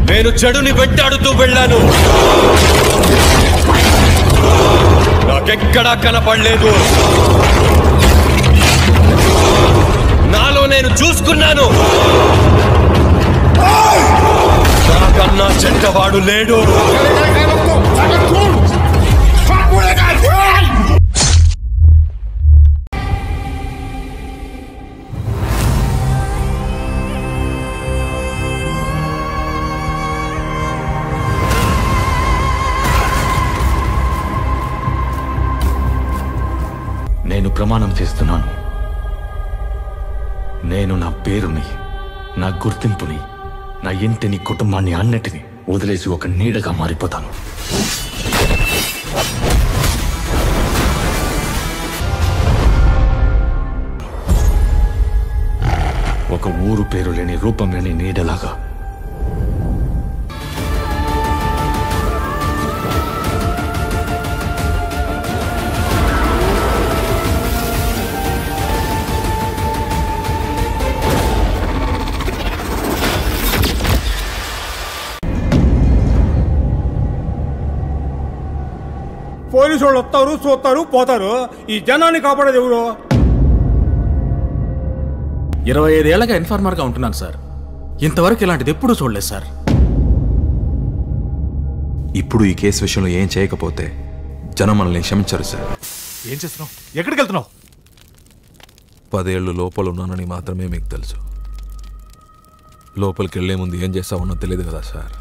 నేను చెడుని వెంటాడుతూ వెళ్ళాను, నాకెక్కడా కనపడలేదు. నాలో నేను చూసుకున్నాను, నాకన్నా చెడ్డవాడు లేడు. నేను ప్రమాణం చేస్తున్నాను, నేను నా పేరుని, నా గుర్తింపుని, నా ఇంటిని, కుటుంబాన్ని అన్నిటినీ వదిలేసి ఒక నీడగా మారిపోతాను. ఒక ఊరు పేరు లేని, రూపం లేని నీడలాగా. పోలీసు వాళ్ళు వస్తారు, చూస్తారు, పోతారు. ఈ జనాన్ని కాపాడేది ఎవరు? 25 ఏళ్లగా ఇన్ఫార్మర్గా ఉంటున్నాను సార్. ఇంతవరకు ఇలాంటిది ఎప్పుడూ చూడలేదు సార్. ఇప్పుడు ఈ కేసు విషయంలో ఏం చేయకపోతే జనం మనల్ని క్షమించరు సార్. ఏం చేస్తున్నావు? ఎక్కడికి వెళ్తున్నావు? 10 ఏళ్ళు లోపల ఉన్నానని మాత్రమే మీకు తెలుసు. లోపలికి వెళ్లే ముందు ఏం చేస్తామన్నో తెలియదు కదా సార్.